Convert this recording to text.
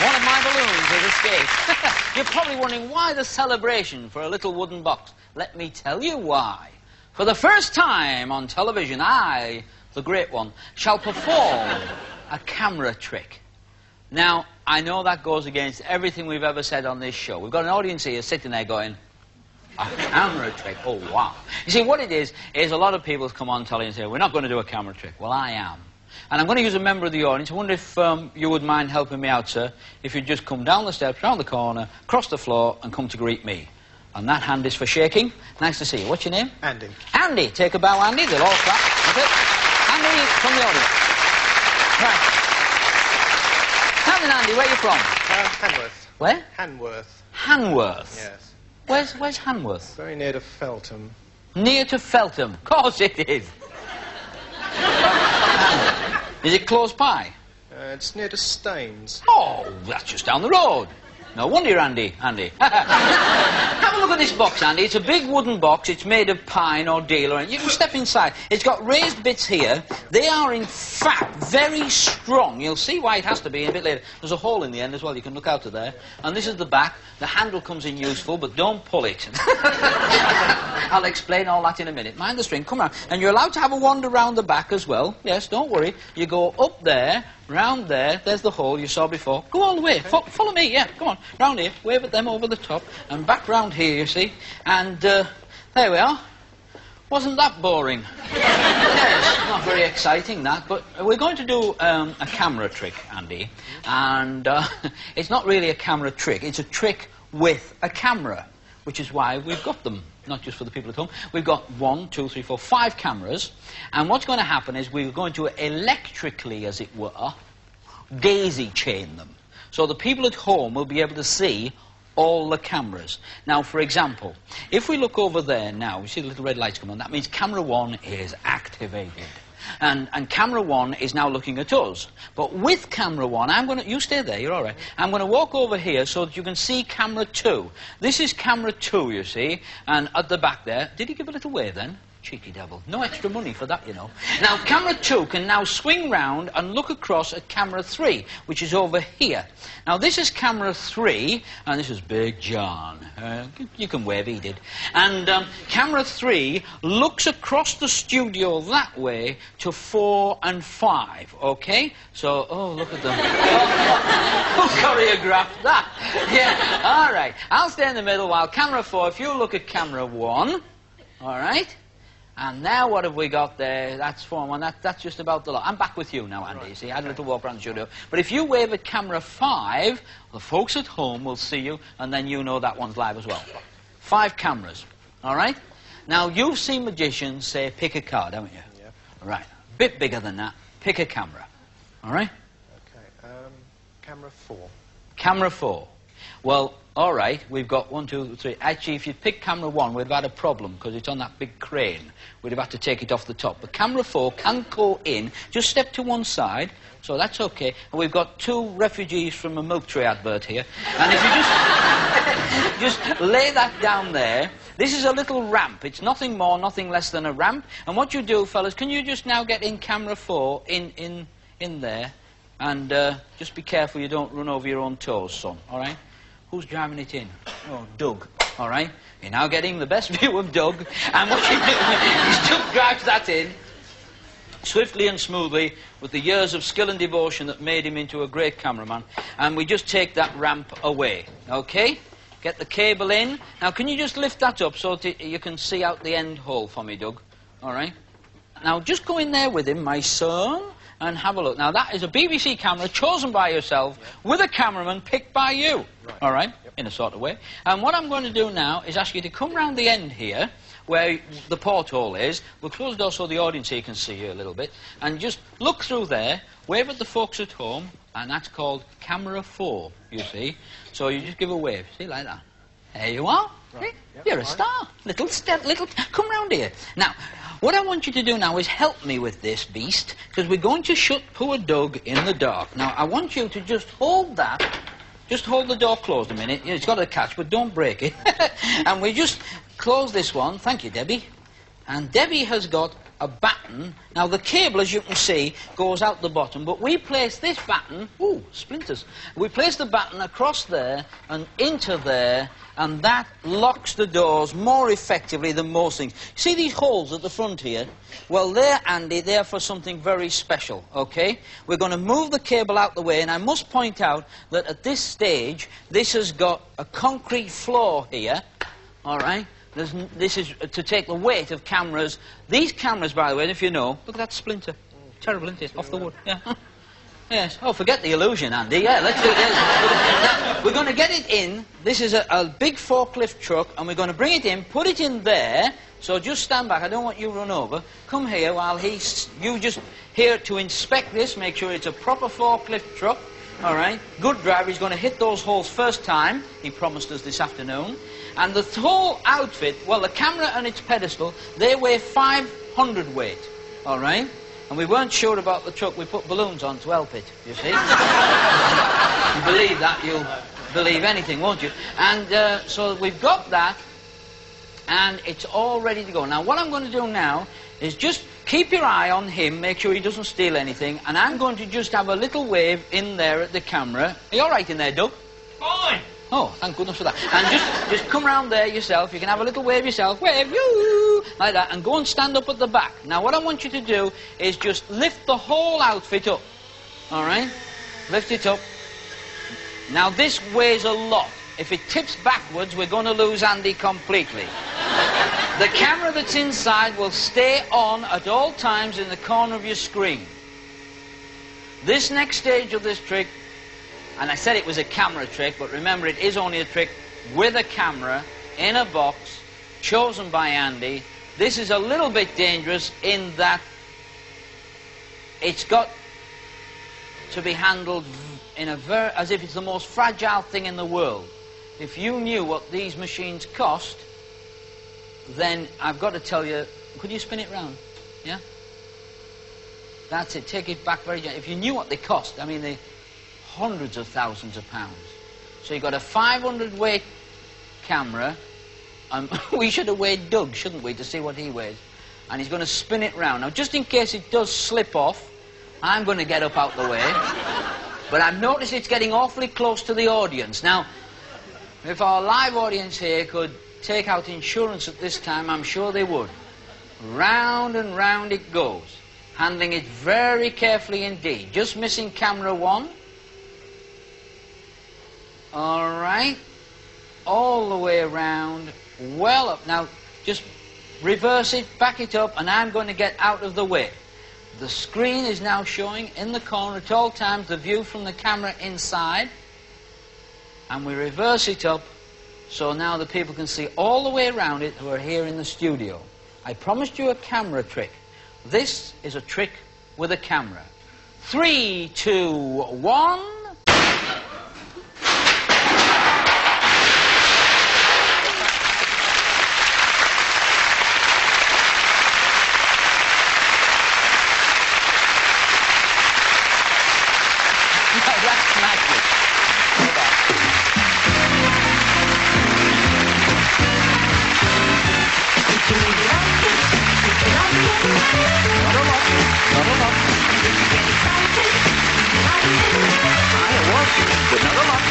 One of my balloons has escaped. You're probably wondering why the celebration for a little wooden box. Let me tell you why. For the first time on television, I, the great one, shall perform a camera trick. Now, I know that goes against everything we've ever said on this show. We've got an audience here sitting there going, a camera trick? Oh, wow. You see, what it is a lot of people come on telling and say, we're not going to do a camera trick. Well, I am. And I'm going to use a member of the audience. I wonder if you would mind helping me out, sir, if you'd just come down the steps, round the corner, across the floor, and come to greet me. And that hand is for shaking. Nice to see you. What's your name? Andy. Andy. Take a bow, Andy. They'll all clap. That's it. Andy from the audience. Right. Now then, Andy, where are you from? Hanworth. Where? Hanworth. Hanworth? Yes. Where's Hanworth? Very near to Feltham. Near to Feltham. Of course it is. Is it close by? It's near to Staines. Oh, that's just down the road. No wonder you're Andy. Have a look at this box, Andy. It's a big wooden box. It's made of pine or deal, or you can step inside. It's got raised bits here. They are, in fact, very strong. You'll see why it has to be a bit later. There's a hole in the end as well. You can look out of there. And this is the back. The handle comes in useful, but don't pull it. I'll explain all that in a minute. Mind the string. Come around. And you're allowed to have a wander round the back as well. Yes, don't worry. You go up there, round there. There's the hole you saw before. Go all the way. Follow me. Yeah, come on. Round here. Wave at them over the top. And back round here, you see. And there we are. Wasn't that boring? Yes, not very exciting, that. But we're going to do a camera trick, Andy. And it's not really a camera trick. It's a trick with a camera, which is why we've got them. Not just for the people at home. We've got 1, 2, 3, 4, 5 cameras. And what's going to happen is we're going to electrically, as it were, daisy chain them. So the people at home will be able to see all the cameras. Now, for example, if we look over there now, you see the little red lights come on, that means camera 1 is activated. And camera 1 is now looking at us. But with camera 1, you stay there, you're all right. I'm going to walk over here so that you can see camera 2. This is camera 2, you see, and at the back there. Did he give a little wave then? Cheeky devil. No extra money for that, you know. Now, camera 2 can now swing round and look across at camera 3, which is over here. Now, this is camera 3, and this is Big John. You can wave, he did. And camera 3 looks across the studio that way to 4 and 5, okay? So, oh, look at them. Who choreographed that? Yeah, all right. I'll stay in the middle while camera 4, if you look at camera 1, all right? And now what have we got there? That's 4 and 1. That's just about the lot. I'm back with you now, Andy. Right. See, I had a little walk around the studio. But if you wave at camera 5, the folks at home will see you, and then you know that one's live as well. 5 cameras, all right? Now, you've seen magicians say, pick a card, haven't you? Yeah. All right. A bit bigger than that. Pick a camera, all right? Okay. Camera 4. Camera 4. Well, all right, we've got 1, 2, 3. Actually, if you'd picked camera 1, we'd have had a problem, because it's on that big crane. We'd have had to take it off the top. But camera 4 can go in. Just step to one side, so that's okay. And we've got 2 refugees from a milk tray advert here. And if you just lay that down there, this is a little ramp. It's nothing more, nothing less than a ramp. And what you do, fellas, can you just now get in camera 4 in there? And just be careful you don't run over your own toes, son, all right? Who's driving it in? Oh, Doug. All right? You're now getting the best view of Doug. And what you do is Doug drives that in swiftly and smoothly with the years of skill and devotion that made him into a great cameraman. And we just take that ramp away. Okay? Get the cable in. Now, can you just lift that up so that you can see out the end hole for me, Doug? All right? Now, just go in there with him, my son, and have a look. Now, that is a BBC camera chosen by yourself with a cameraman picked by you. Right. All right? Yep. In a sort of way. And what I'm going to do now is ask you to come round the end here, where the porthole is. We'll close the door so the audience here can see you a little bit. And just look through there, wave at the folks at home, and that's called camera 4, you see. So you just give a wave. See, like that. There you are. Right. Yep. You're a star. Little step, come round here. Now, what I want you to do now is help me with this beast, because we're going to shut poor Doug in the dark. Now, I want you to just hold that. Just hold the door closed a minute. It's got a catch, but don't break it. And we just close this one. Thank you, Debbie. And Debbie has got a batten. Now, the cable, as you can see, goes out the bottom, but we place this batten, ooh, splinters. We place the batten across there and into there, and that locks the doors more effectively than most things. See these holes at the front here? Well, they're, Andy, they're for something very special, okay? We're going to move the cable out the way, and I must point out that at this stage, this has got a concrete floor here, all right? This is to take the weight of cameras. These cameras, by the way, if you know, look at that splinter. Terrible, isn't it? Off the wood. Yeah. Yes. Oh, forget the illusion, Andy. Yeah, let's do this. Now, we're going to get it in. This is a big forklift truck, and we're going to bring it in, put it in there. So just stand back. I don't want you to run over. Come here while you just here to inspect this, make sure it's a proper forklift truck. All right. Good driver. He's going to hit those holes first time. He promised us this afternoon. And the whole outfit, well, the camera and its pedestal, they weigh 500 weight, all right? And we weren't sure about the truck. We put balloons on to help it, you see. You believe that, you'll believe anything, won't you? And so we've got that, and it's all ready to go. Now, what I'm going to do now is just keep your eye on him, make sure he doesn't steal anything, and I'm going to just have a little wave in there at the camera. Are you all right in there, Doug? Fine. Oh, thank goodness for that. And just come round there yourself. You can have a little wave yourself. Wave, you like that, and go and stand up at the back. Now, what I want you to do is just lift the whole outfit up. All right? Lift it up. Now, this weighs a lot. If it tips backwards, we're going to lose Andy completely. The camera that's inside will stay on at all times in the corner of your screen. This next stage of this trick, and I said it was a camera trick, but remember, it is only a trick with a camera in a box, chosen by Andy. This is a little bit dangerous in that it's got to be handled in as if it's the most fragile thing in the world. If you knew what these machines cost, then I've got to tell you, could you spin it round? Yeah? That's it. Take it back very gently. If you knew what they cost, I mean, they hundreds of thousands of pounds. So you've got a 500 weight camera. We should have weighed Doug, shouldn't we, to see what he weighs. And he's going to spin it round. Now, just in case it does slip off, I'm going to get up out the way. But I've noticed it's getting awfully close to the audience. Now, if our live audience here could take out insurance at this time, I'm sure they would. Round and round it goes, handling it very carefully indeed. Just missing camera one. All right, all the way around, well up. Now, just reverse it, back it up, and I'm going to get out of the way. The screen is now showing in the corner at all times the view from the camera inside. And we reverse it up, so now the people can see all the way around it who are here in the studio. I promised you a camera trick. This is a trick with a camera. 3, 2, 1... But not a lot.